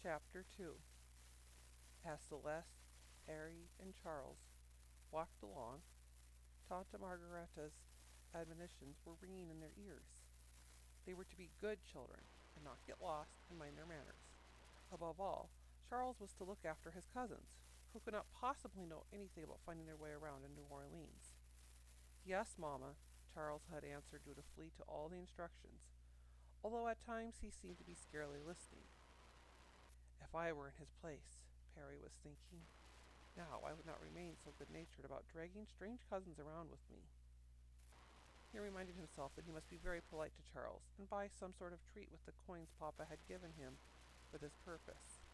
Chapter 2. As Celeste, Harry, and Charles walked along, Tanta Margaretta's admonitions were ringing in their ears. They were to be good children, and not get lost and mind their manners. Above all, Charles was to look after his cousins, who could not possibly know anything about finding their way around in New Orleans. Yes, Mamma, Charles had answered dutifully to all the instructions, although at times he seemed to be scarcely listening. If I were in his place, Perry was thinking, now I would not remain so good-natured about dragging strange cousins around with me. He reminded himself that he must be very polite to Charles, and buy some sort of treat with the coins Papa had given him for this purpose.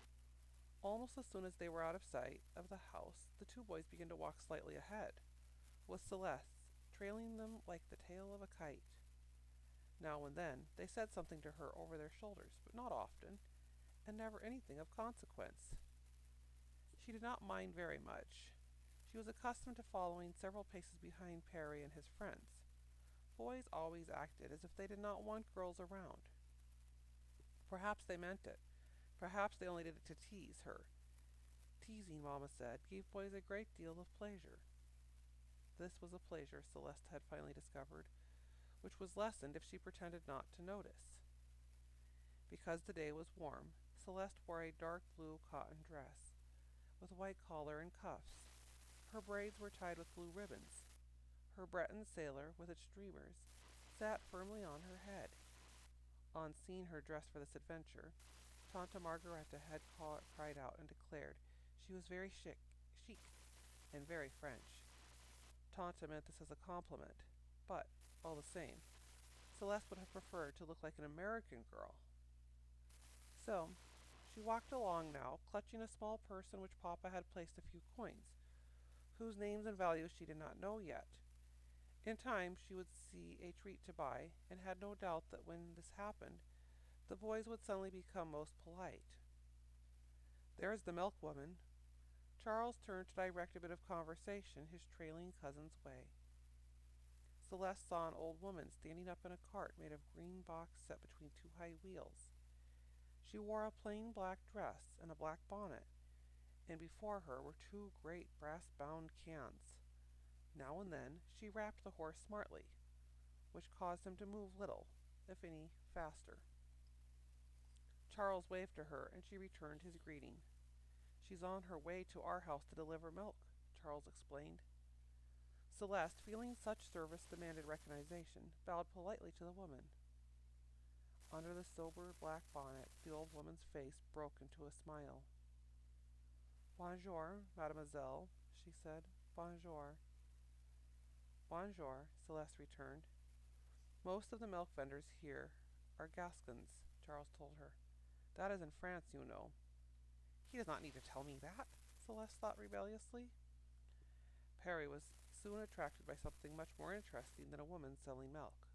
Almost as soon as they were out of sight of the house, the two boys began to walk slightly ahead, with Celeste trailing them like the tail of a kite. Now and then they said something to her over their shoulders, but not often, and never anything of consequence. She did not mind very much. She was accustomed to following several paces behind Perry and his friends. Boys always acted as if they did not want girls around. Perhaps they meant it. Perhaps they only did it to tease her. Teasing, Mamma said, gave boys a great deal of pleasure. This was a pleasure, Celeste had finally discovered, which was lessened if she pretended not to notice. Because the day was warm, Celeste wore a dark blue cotton dress, with white collar and cuffs. Her braids were tied with blue ribbons. Her Breton sailor, with its streamers, sat firmly on her head. On seeing her dressed for this adventure, Tanta Margaretta had cried out and declared she was very chic, and very French. Tanta meant this as a compliment, but, all the same, Celeste would have preferred to look like an American girl. So, she walked along now, clutching a small purse in which Papa had placed a few coins, whose names and values she did not know yet. In time she would see a treat to buy, and had no doubt that when this happened, the boys would suddenly become most polite. "There's the milk-woman." Charles turned to direct a bit of conversation his trailing cousin's way. Celeste saw an old woman standing up in a cart made of green box set between two high wheels. She wore a plain black dress and a black bonnet, and before her were two great brass-bound cans. Now and then she rapped the horse smartly, which caused him to move little, if any, faster. Charles waved to her, and she returned his greeting. "She's on her way to our house to deliver milk," Charles explained. Celeste, feeling such service demanded recognition, bowed politely to the woman. Under the sober black bonnet, the old woman's face broke into a smile. "Bonjour, mademoiselle," she said. "Bonjour." "Bonjour," Celeste returned. "Most of the milk vendors here are Gascons," Charles told her. "That is in France, you know." "He does not need to tell me that," Celeste thought rebelliously. Perry was soon attracted by something much more interesting than a woman selling milk.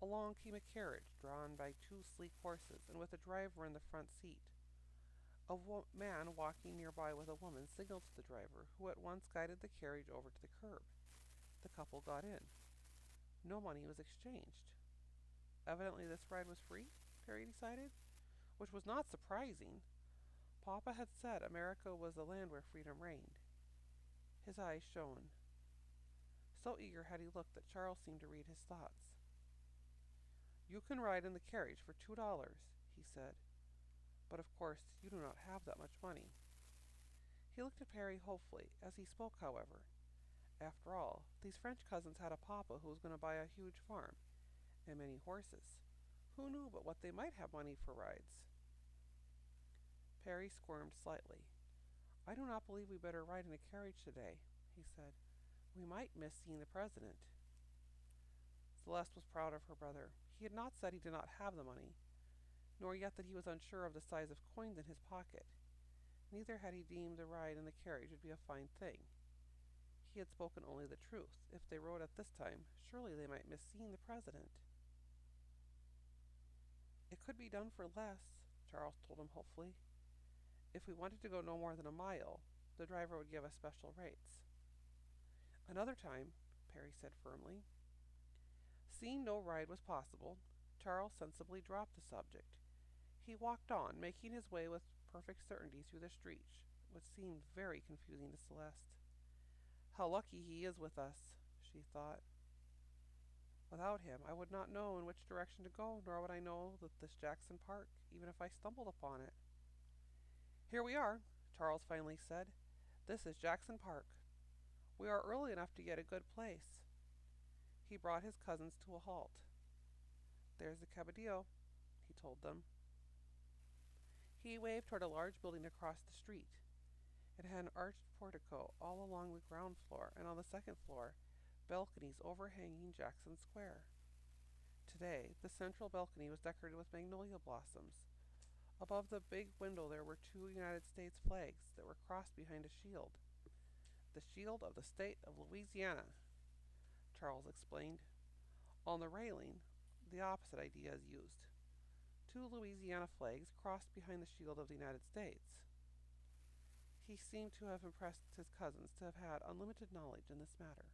Along came a carriage drawn by two sleek horses, and with a driver in the front seat. A man walking nearby with a woman signaled to the driver, who at once guided the carriage over to the curb. The couple got in. No money was exchanged. Evidently this ride was free, Perry decided, which was not surprising. Papa had said America was the land where freedom reigned. His eyes shone. So eager had he looked that Charles seemed to read his thoughts. "You can ride in the carriage for $2, he said. "But of course you do not have that much money." He looked at Perry hopefully as he spoke, however. After all, these French cousins had a papa who was going to buy a huge farm, and many horses. Who knew but what they might have money for rides? Perry squirmed slightly. "I do not believe we better ride in a carriage today," he said. "We might miss seeing the president." Celeste was proud of her brother. He had not said he did not have the money, nor yet that he was unsure of the size of coins in his pocket. Neither had he deemed the ride in the carriage would be a fine thing. He had spoken only the truth. If they rode at this time, surely they might miss seeing the president. "It could be done for less," Charles told him hopefully. "If we wanted to go no more than a mile, the driver would give us special rates." "Another time," Perry said firmly. Seeing no ride was possible, Charles sensibly dropped the subject. He walked on, making his way with perfect certainty through the streets, which seemed very confusing to Celeste. How lucky he is with us, she thought. Without him, I would not know in which direction to go, nor would I know that this Jackson Park, even if I stumbled upon it. Here we are, Charles finally said. This is Jackson Park. We are early enough to get a good place. He brought his cousins to a halt. There's the Cabadillo, he told them. He waved toward a large building across the street. It had an arched portico all along the ground floor, and on the second floor, balconies overhanging Jackson Square. Today, the central balcony was decorated with magnolia blossoms. Above the big window there were two United States flags that were crossed behind a shield. The shield of the state of Louisiana, Charles explained. On the railing, the opposite idea is used. Two Louisiana flags crossed behind the shield of the United States. He seemed to have impressed his cousins to have had unlimited knowledge in this matter.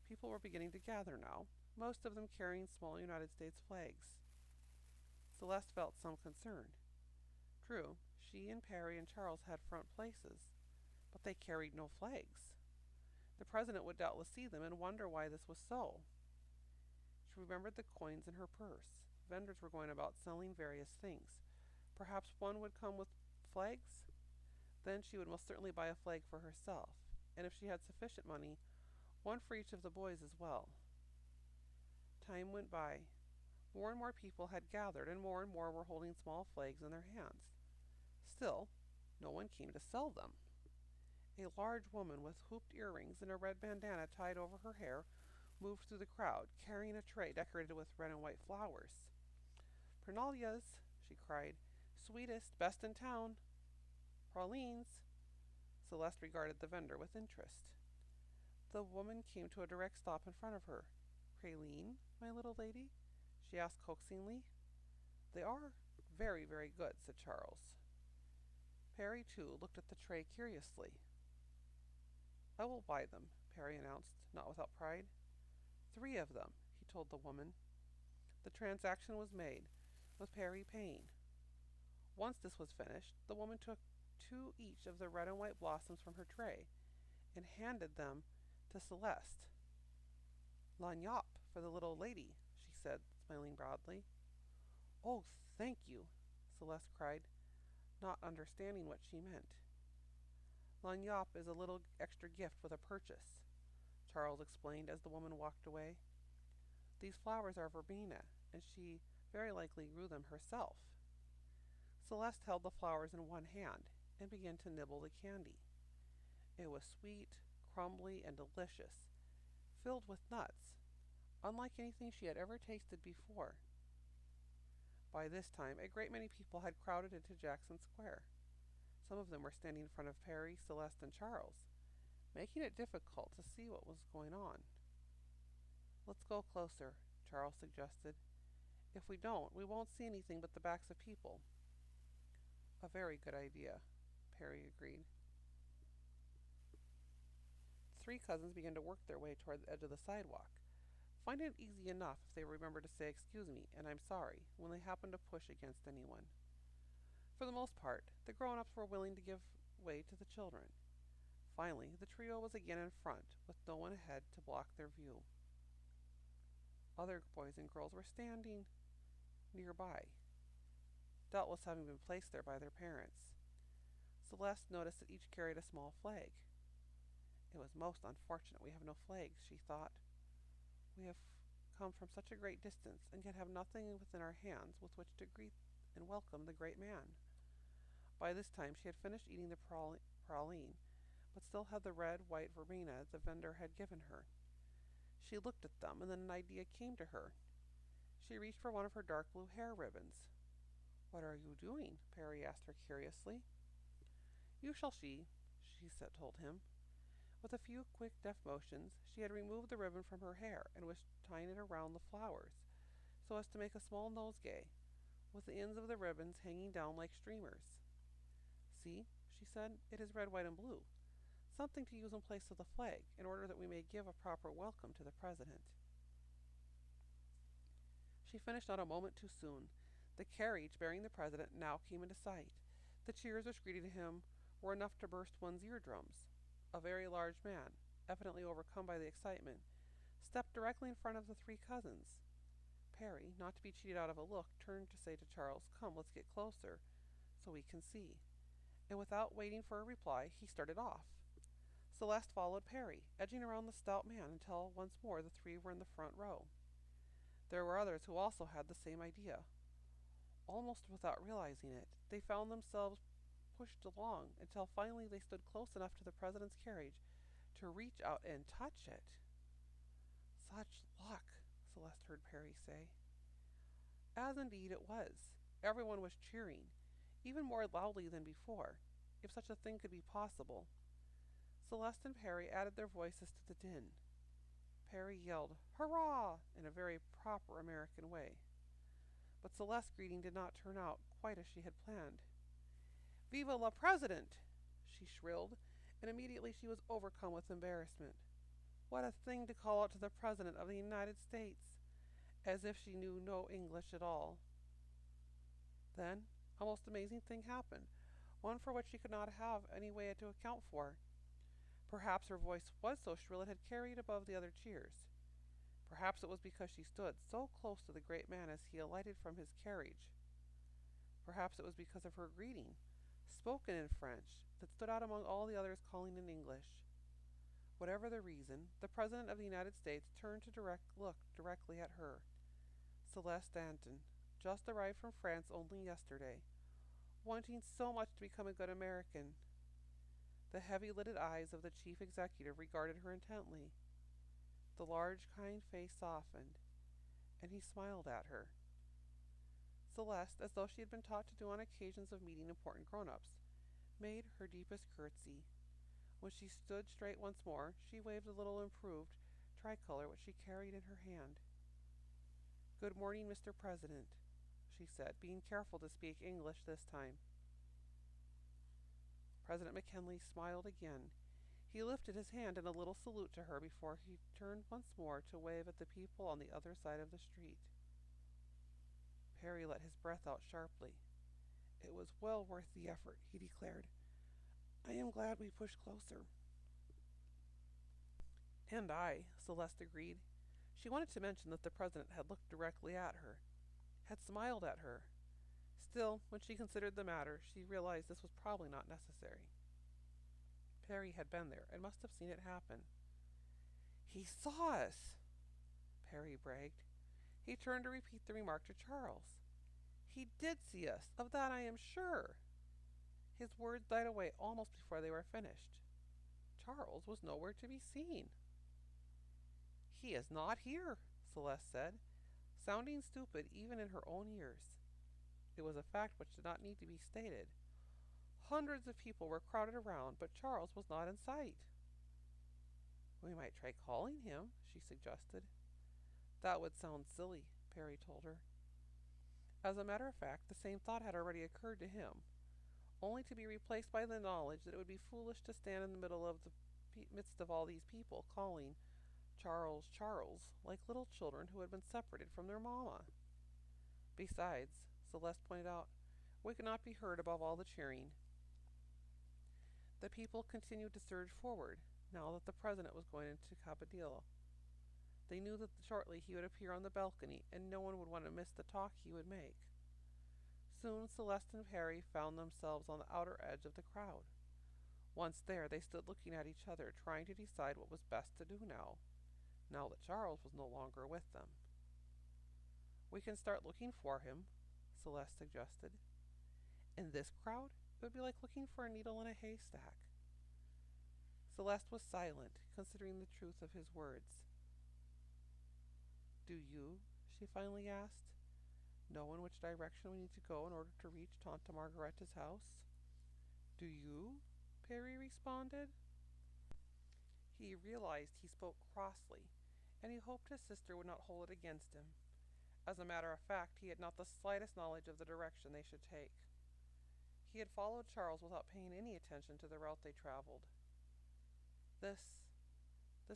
People were beginning to gather now, most of them carrying small United States flags. Celeste felt some concern. True, she and Perry and Charles had front places, but they carried no flags. The president would doubtless see them and wonder why this was so. She remembered the coins in her purse. Vendors were going about selling various things. Perhaps one would come with flags? Then she would most certainly buy a flag for herself, and if she had sufficient money, one for each of the boys as well. Time went by. More and more people had gathered, and more were holding small flags in their hands. Still, no one came to sell them. A large woman with hooped earrings and a red bandana tied over her hair moved through the crowd, carrying a tray decorated with red and white flowers. "Pralines," she cried. "Sweetest, best in town." "Pralines." Celeste regarded the vendor with interest. The woman came to a direct stop in front of her. "Praline, my little lady?" she asked coaxingly. "They are very, very good," said Charles. Perry, too, looked at the tray curiously. "I will buy them," Perry announced, not without pride. "3 of them," he told the woman. The transaction was made, with Perry paying. Once this was finished, the woman took 2 each of the red and white blossoms from her tray and handed them to Celeste. "Lagniappe for the little lady," she said, smiling broadly. "Oh, thank you," Celeste cried, not understanding what she meant. "Lagniappe is a little extra gift with a purchase," Charles explained as the woman walked away. "These flowers are verbena, and she very likely grew them herself." Celeste held the flowers in one hand and began to nibble the candy. It was sweet, crumbly, and delicious, filled with nuts, unlike anything she had ever tasted before. By this time, a great many people had crowded into Jackson Square. Some of them were standing in front of Perry, Celeste, and Charles, making it difficult to see what was going on. "Let's go closer," Charles suggested. "If we don't, we won't see anything but the backs of people." "A very good idea," Perry agreed. The 3 cousins began to work their way toward the edge of the sidewalk, finding it easy enough if they remembered to say "excuse me" and "I'm sorry" when they happened to push against anyone. For the most part, the grown-ups were willing to give way to the children. Finally, the trio was again in front, with no one ahead to block their view. Other boys and girls were standing nearby, doubtless having been placed there by their parents. Celeste noticed that each carried a small flag. "It was most unfortunate we have no flags," she thought. "We have come from such a great distance, and yet have nothing within our hands with which to greet and welcome the great man." By this time she had finished eating the praline, but still had the red, white verbena the vendor had given her. She looked at them, and then an idea came to her. She reached for one of her dark blue hair ribbons. "What are you doing?" Perry asked her curiously. "You shall see," she told him. With a few quick, deft motions, she had removed the ribbon from her hair and was tying it around the flowers, so as to make a small nosegay, with the ends of the ribbons hanging down like streamers. "See," she said, "it is red, white, and blue, something to use in place of the flag, in order that we may give a proper welcome to the president." She finished not a moment too soon. The carriage bearing the president now came into sight, The cheers which greeted him were enough to burst one's eardrums. A very large man, evidently overcome by the excitement, stepped directly in front of the three cousins. Perry, not to be cheated out of a look, turned to say to Charles, "Come, let's get closer, so we can see." And without waiting for a reply, he started off. Celeste followed Perry, edging around the stout man until once more the three were in the front row. There were others who also had the same idea. Almost without realizing it, they found themselves pushed along until finally they stood close enough to the president's carriage to reach out and touch it. "Such luck," Celeste heard Perry say. As indeed it was. Everyone was cheering, even more loudly than before, if such a thing could be possible. Celeste and Perry added their voices to the din. Perry yelled, "Hurrah!" in a very proper American way. But Celeste's greeting did not turn out quite as she had planned. "Viva la President!" she shrilled, and immediately she was overcome with embarrassment. What a thing to call out to the President of the United States, as if she knew no English at all. Then a most amazing thing happened, one for which she could not have any way to account for. Perhaps her voice was so shrill it had carried above the other cheers. Perhaps it was because she stood so close to the great man as he alighted from his carriage. Perhaps it was because of her greeting, spoken in French, that stood out among all the others calling in English. Whatever the reason, the President of the United States turned to look directly at her. Celeste Danton, just arrived from France only yesterday, wanting so much to become a good American. The heavy-lidded eyes of the chief executive regarded her intently. The large, kind face softened, and he smiled at her. Celeste, as though she had been taught to do on occasions of meeting important grown-ups, made her deepest curtsy. When she stood straight once more, she waved the little improved tricolor which she carried in her hand. "Good morning, Mr. President," she said, being careful to speak English this time. President McKinley smiled again. He lifted his hand in a little salute to her before he turned once more to wave at the people on the other side of the street. Perry let his breath out sharply. "It was well worth the effort," he declared. "I am glad we pushed closer." "And I," Celeste agreed. She wanted to mention that the president had looked directly at her, had smiled at her. Still, when she considered the matter, she realized this was probably not necessary. Perry had been there and must have seen it happen. "He saw us," Perry bragged. He turned to repeat the remark to Charles. "He did see us, of that I am sure." His words died away almost before they were finished. Charles was nowhere to be seen. "He is not here," Celeste said, sounding stupid even in her own ears. It was a fact which did not need to be stated. Hundreds of people were crowded around, but Charles was not in sight. "We might try calling him," she suggested. "That would sound silly," Perry told her. As a matter of fact, the same thought had already occurred to him, only to be replaced by the knowledge that it would be foolish to stand in the midst of all these people, calling "Charles, Charles," like little children who had been separated from their mamma. Besides, Celeste pointed out, we could not be heard above all the cheering. The people continued to surge forward, now that the president was going into Capitola. They knew that shortly he would appear on the balcony, and no one would want to miss the talk he would make. Soon Celeste and Perry found themselves on the outer edge of the crowd. Once there, they stood looking at each other, trying to decide what was best to do now that Charles was no longer with them. "We can start looking for him," Celeste suggested. "In this crowd, it would be like looking for a needle in a haystack." Celeste was silent, considering the truth of his words. "Do you," she finally asked, "know in which direction we need to go in order to reach Tanta Margaretta's house?" "Do you?" Perry responded. He realized he spoke crossly, and he hoped his sister would not hold it against him. As a matter of fact, he had not the slightest knowledge of the direction they should take. He had followed Charles without paying any attention to the route they traveled. This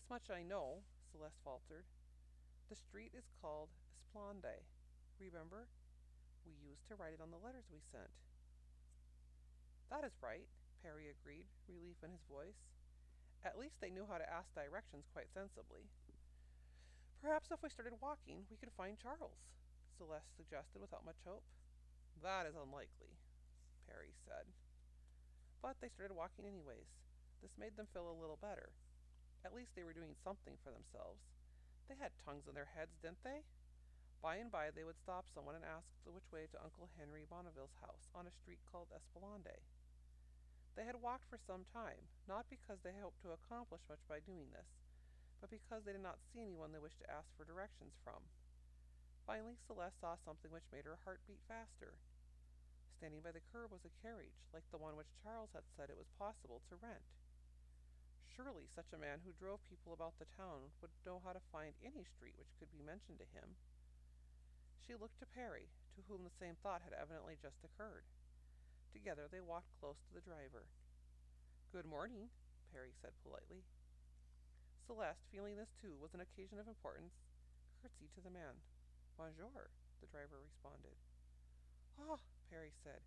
much I know," Celeste faltered. "The street is called Esplande. Remember? We used to write it on the letters we sent." That is right, Perry agreed, relief in his voice. At least they knew how to ask directions quite sensibly. Perhaps if we started walking, we could find Charles, Celeste suggested without much hope. That is unlikely, Perry said. But they started walking anyways. This made them feel a little better. At least they were doing something for themselves. They had tongues in their heads, didn't they? By and by they would stop someone and ask which way to Uncle Henry Bonneville's house on a street called Espelande. They had walked for some time, not because they hoped to accomplish much by doing this, but because they did not see anyone they wished to ask for directions from. Finally Celeste saw something which made her heart beat faster. Standing by the curb was a carriage, like the one which Charles had said it was possible to rent. Surely such a man who drove people about the town would know how to find any street which could be mentioned to him. She looked to Perry, to whom the same thought had evidently just occurred. Together they walked close to the driver. "Good morning," Perry said politely. Celeste, feeling this too was an occasion of importance, curtsied to the man. "Bonjour," the driver responded. "Ah," Perry said,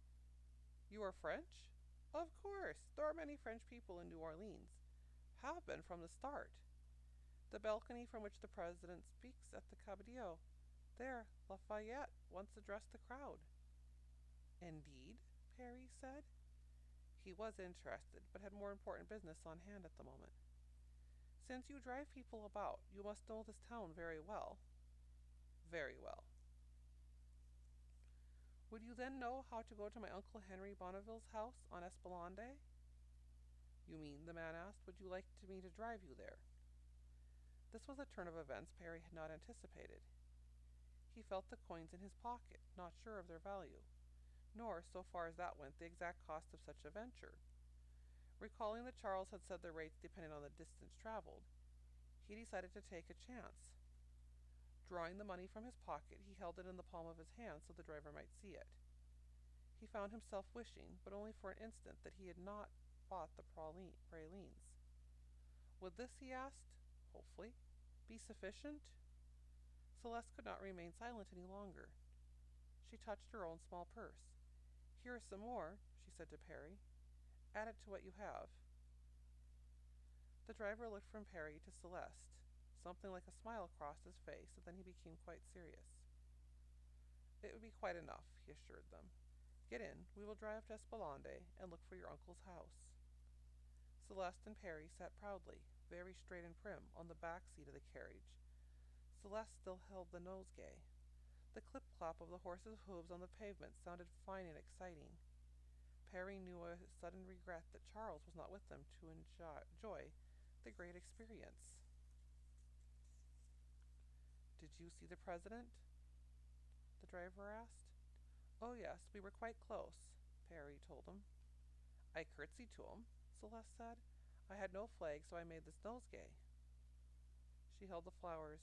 "you are French?" "Of course. There are many French people in New Orleans. Have been from the start. The balcony from which the president speaks at the Cabildo. There, Lafayette once addressed the crowd." "Indeed?" Perry said. He was interested, but had more important business on hand at the moment. "Since you drive people about, you must know this town very well." "Very well." "Would you then know how to go to my Uncle Henry Bonneville's house on Espelande?" "You mean," the man asked, "would you like me to drive you there?" This was a turn of events Perry had not anticipated. He felt the coins in his pocket, not sure of their value, nor, so far as that went, the exact cost of such a venture. Recalling that Charles had said the rates depended on the distance traveled, he decided to take a chance. Drawing the money from his pocket, he held it in the palm of his hand so the driver might see it. He found himself wishing, but only for an instant, that he had not bought the pralines. Would this, he asked, hopefully, be sufficient? Celeste could not remain silent any longer. She touched her own small purse. "Here is some more," she said to Perry. "Add it to what you have." The driver looked from Perry to Celeste. Something like a smile crossed his face, and then he became quite serious. "It would be quite enough," he assured them. "Get in. We will drive to Espelande and look for your uncle's house." Celeste and Perry sat proudly, very straight and prim, on the back seat of the carriage. Celeste still held the nosegay. The clip-clop of the horses' hoofs on the pavement sounded fine and exciting. Perry knew a sudden regret that Charles was not with them to enjoy the great experience. "Did you see the president?" the driver asked. "Oh, yes, we were quite close," Perry told him. "I curtsied to him," Celeste said. "I had no flag, so I made this nosegay." She held the flowers.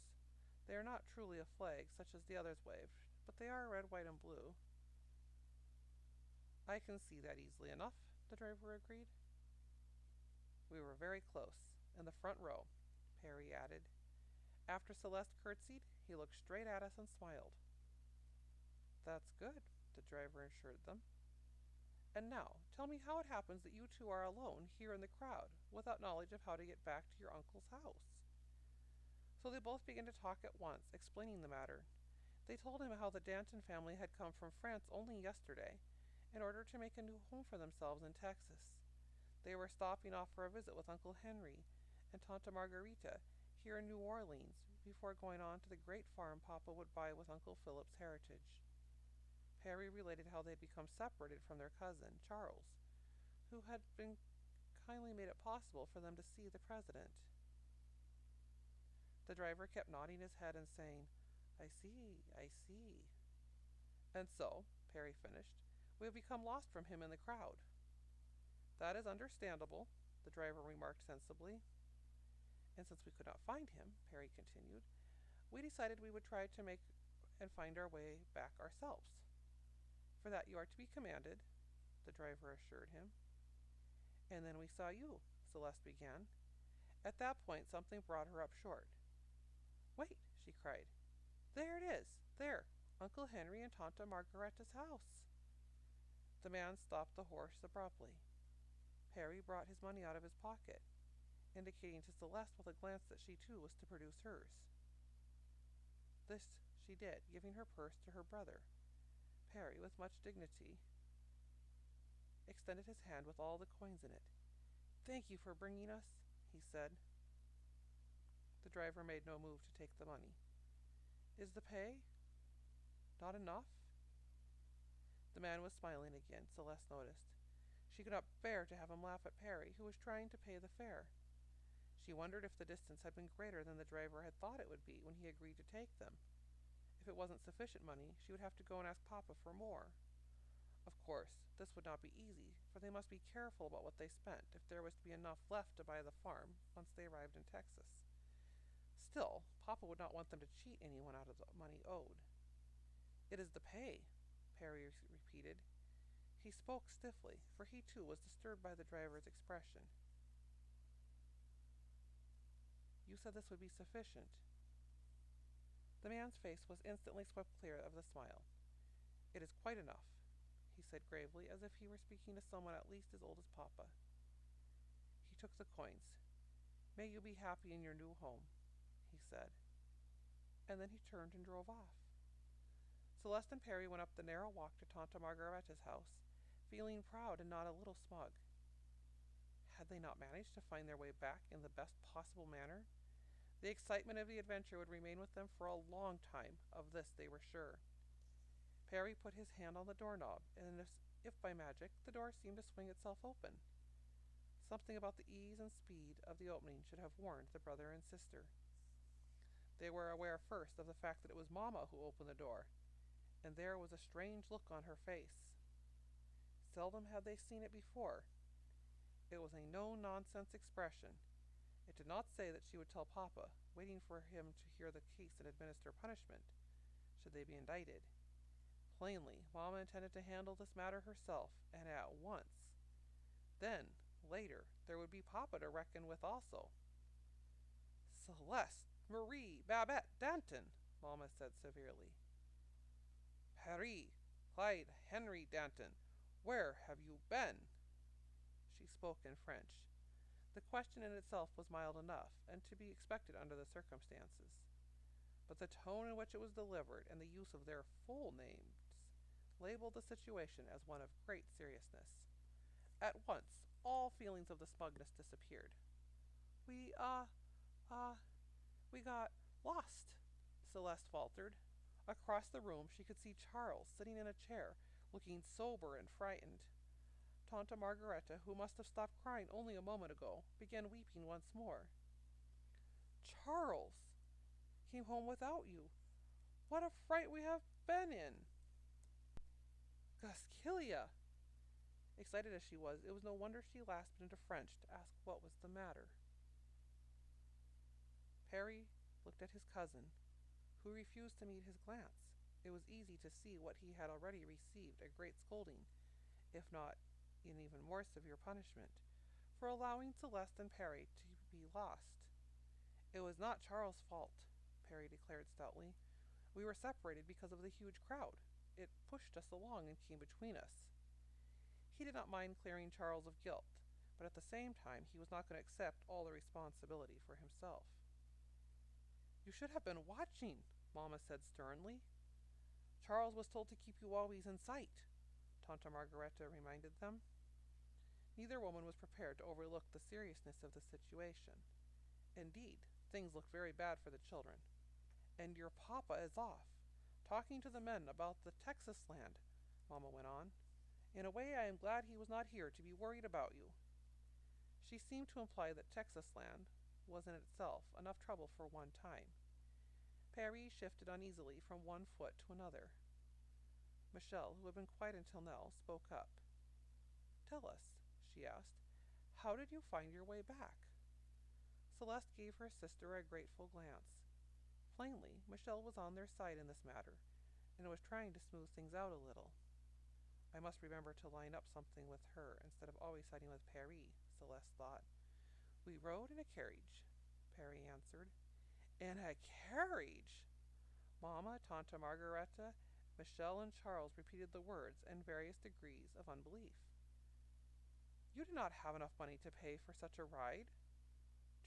"They are not truly a flag, such as the others waved, but they are red, white, and blue." "I can see that easily enough," the driver agreed. "We were very close, in the front row," Perry added. After Celeste curtsied, he looked straight at us and smiled. "That's good," the driver assured them. "And now, tell me how it happens that you two are alone here in the crowd, without knowledge of how to get back to your uncle's house." So they both began to talk at once, explaining the matter. They told him how the Danton family had come from France only yesterday, in order to make a new home for themselves in Texas. They were stopping off for a visit with Uncle Henry and Tante Margarita here in New Orleans, before going on to the great farm Papa would buy with Uncle Philip's heritage. Perry related how they had become separated from their cousin, Charles, who had been kindly made it possible for them to see the president. The driver kept nodding his head and saying, "I see, I see." "And so," Perry finished, "we have become lost from him in the crowd." "That is understandable," the driver remarked sensibly. "And since we could not find him," Perry continued, "we decided we would try to make and find our way back ourselves." "For that you are to be commanded," the driver assured him. "And then we saw you," Celeste began. At that point something brought her up short. "Wait," she cried. "There it is! There! Uncle Henry and Tante Margaretta's house!" The The man stopped the horse abruptly. Perry brought his money out of his pocket, indicating to Celeste with a glance that she too was to produce hers. This she did, giving her purse to her brother. Perry, with much dignity, extended his hand with all the coins in it. "Thank you for bringing us," he said. The driver made no move to take the money. "Is the pay not enough?" The man was smiling again, Celeste noticed. She could not bear to have him laugh at Perry, who was trying to pay the fare. She wondered if the distance had been greater than the driver had thought it would be when he agreed to take them. If it wasn't sufficient money, she would have to go and ask Papa for more. Of course, this would not be easy, for they must be careful about what they spent if there was to be enough left to buy the farm once they arrived in Texas. Still, Papa would not want them to cheat anyone out of the money owed. "It is the pay," Perry repeated. He spoke stiffly, for he too was disturbed by the driver's expression. "You said this would be sufficient." The man's face was instantly swept clear of the smile. "It is quite enough," he said gravely, as if he were speaking to someone at least as old as Papa. He took the coins. "May you be happy in your new home," he said. And then he turned and drove off. Celeste and Perry went up the narrow walk to Tante Margaretta's house, feeling proud and not a little smug. Had they not managed to find their way back in the best possible manner? The excitement of the adventure would remain with them for a long time, of this they were sure. Perry put his hand on the doorknob, and if by magic, the door seemed to swing itself open. Something about the ease and speed of the opening should have warned the brother and sister. They were aware first of the fact that it was Mamma who opened the door, and there was a strange look on her face. Seldom had they seen it before. It was a no-nonsense expression. It did not say that she would tell Papa, waiting for him to hear the case and administer punishment, should they be indicted. Plainly, Mamma intended to handle this matter herself, and at once. Then, later, there would be Papa to reckon with also. "Celeste, Marie, Babette, Danton," Mamma said severely. "Perry, Clyde, Henry, Danton, where have you been?" She spoke in French. The question in itself was mild enough, and to be expected under the circumstances. But the tone in which it was delivered, and the use of their full names, labeled the situation as one of great seriousness. At once, all feelings of the smugness disappeared. "We got lost," Celeste faltered. Across the room she could see Charles sitting in a chair, looking sober and frightened. Tante Margaretta, who must have stopped crying only a moment ago, began weeping once more. "Charles came home without you. What a fright we have been in!" "Gasquilia!" Excited as she was, it was no wonder she lapsed into French to ask what was the matter. Perry looked at his cousin, who refused to meet his glance. It was easy to see what he had already received a great scolding, if not an even more severe punishment, for allowing Celeste and Perry to be lost. "It was not Charles' fault," Perry declared stoutly. "We were separated because of the huge crowd. It pushed us along and came between us." He did not mind clearing Charles of guilt, but at the same time he was not going to accept all the responsibility for himself. "You should have been watching," Mamma said sternly. "Charles was told to keep you always in sight," Tante Margaretta reminded them. Neither woman was prepared to overlook the seriousness of the situation. Indeed, things looked very bad for the children. "And your Papa is off, talking to the men about the Texas land," Mamma went on. "In a way I am glad he was not here to be worried about you." She seemed to imply that Texas land was in itself enough trouble for one time. Perry shifted uneasily from one foot to another. Michelle, who had been quiet until now, spoke up. "Tell us," she asked, "how did you find your way back?" Celeste gave her sister a grateful glance. Plainly, Michelle was on their side in this matter, and was trying to smooth things out a little. "I must remember to line up something with her instead of always siding with Perry," Celeste thought. "We rode in a carriage," Perry answered. "In a carriage!" Mamma, Tante Margaretta, Michelle and Charles repeated the words in various degrees of unbelief. You do not have enough money to pay for such a ride,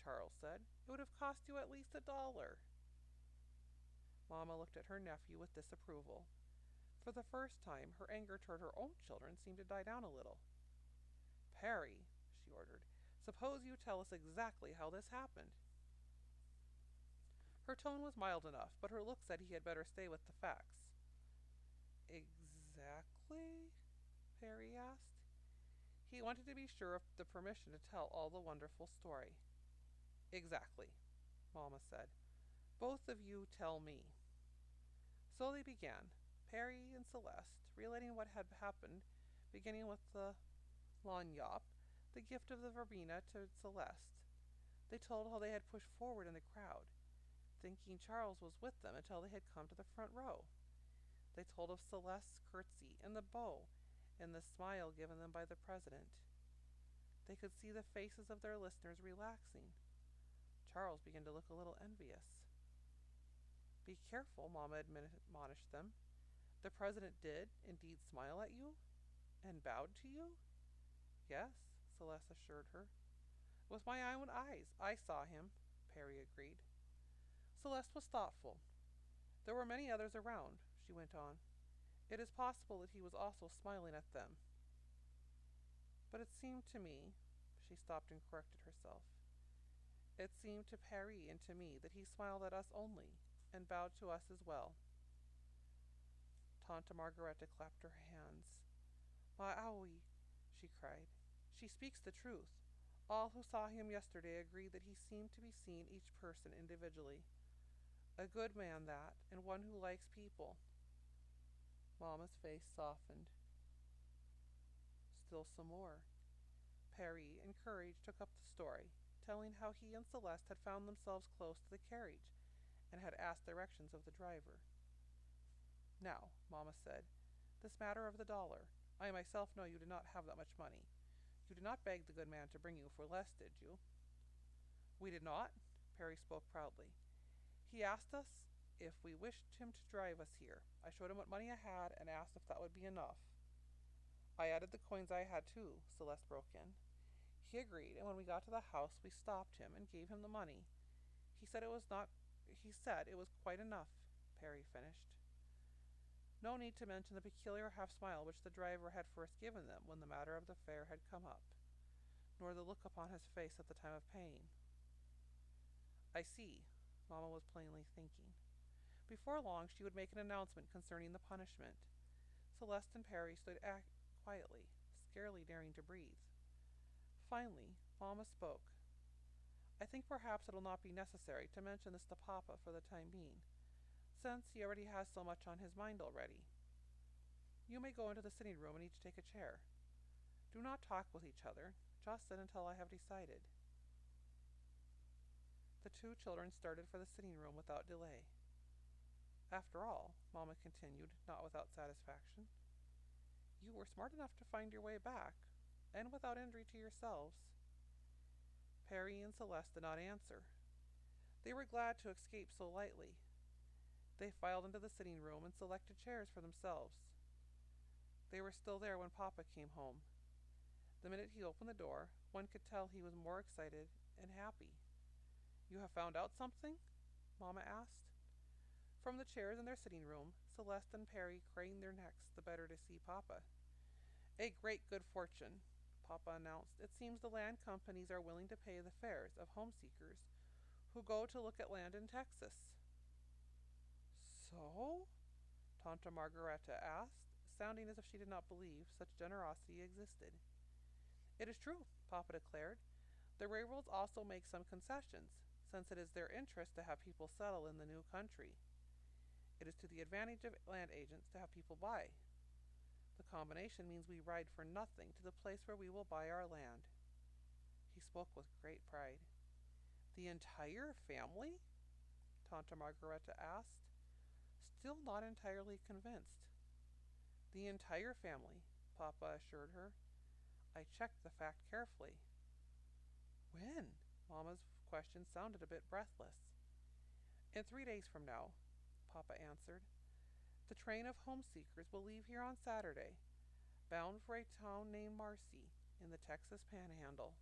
Charles said. It would have cost you at least $1. Mamma looked at her nephew with disapproval. For the first time, her anger toward her own children seemed to die down a little. Perry, she ordered, suppose you tell us exactly how this happened. Her tone was mild enough, but her look said he had better stay with the facts. Exactly? Perry asked. He wanted to be sure of the permission to tell all the wonderful story. Exactly, Mamma said. Both of you tell me. So they began, Perry and Celeste, relating what had happened, beginning with the lagniappe, the gift of the verbena to Celeste. They told how they had pushed forward in the crowd, thinking Charles was with them until they had come to the front row. They told of Celeste's curtsy and the bow and the smile given them by the president. They could see the faces of their listeners relaxing. Charles began to look a little envious. Be careful, Mamma admonished them. The president did indeed smile at you? And bowed to you? Yes, Celeste assured her. With my own eyes, I saw him, Perry agreed. Celeste was thoughtful. There were many others around, she went on. It is possible that he was also smiling at them. But it seemed to me, she stopped and corrected herself. It seemed to Perry and to me that he smiled at us only, and bowed to us as well. Tante Margaretta clapped her hands. My owie, she cried. She speaks the truth. All who saw him yesterday agree that he seemed to be seeing each person individually. A good man, that, and one who likes people. Mamma's face softened. Still some more. Perry, encouraged, took up the story, telling how he and Celeste had found themselves close to the carriage and had asked directions of the driver. Now, Mamma said, this matter of the $1. I myself know you did not have that much money. You did not beg the good man to bring you for less, did you? We did not, Perry spoke proudly. He asked us if we wished him to drive us here. I showed him what money I had and asked if that would be enough. I added the coins I had too, Celeste broke in. He agreed, and when we got to the house we stopped him and gave him the money. He said it was quite enough, Perry finished. No need to mention the peculiar half-smile which the driver had first given them when the matter of the fare had come up, nor the look upon his face at the time of paying. I see, Mamma was plainly thinking. Before long she would make an announcement concerning the punishment. Celeste and Perry stood quietly, scarcely daring to breathe. Finally, Mamma spoke. I think perhaps it will not be necessary to mention this to Papa for the time being, since he already has so much on his mind already. You may go into the sitting room and each take a chair. Do not talk with each other, just sit until I have decided. The two children started for the sitting room without delay. After all, Mamma continued, not without satisfaction, you were smart enough to find your way back, and without injury to yourselves. Perry and Celeste did not answer. They were glad to escape so lightly. They filed into the sitting room and selected chairs for themselves. They were still there when Papa came home. The minute he opened the door, one could tell he was more excited and happy. You have found out something? Mamma asked. From the chairs in their sitting room, Celeste and Perry craned their necks the better to see Papa. A great good fortune, Papa announced. It seems the land companies are willing to pay the fares of home-seekers who go to look at land in Texas. So? Tante Margaretta asked, sounding as if she did not believe such generosity existed. It is true, Papa declared. The railroads also make some concessions, since it is their interest to have people settle in the new country. It is to the advantage of land agents to have people buy. The combination means we ride for nothing to the place where we will buy our land. He spoke with great pride. The entire family? Tante Margaretta asked, still not entirely convinced. The entire family, Papa assured her. I checked the fact carefully. When? Mamma's question sounded a bit breathless. In 3 days from now, Papa answered. The train of homeseekers will leave here on Saturday, bound for a town named Marcy in the Texas Panhandle.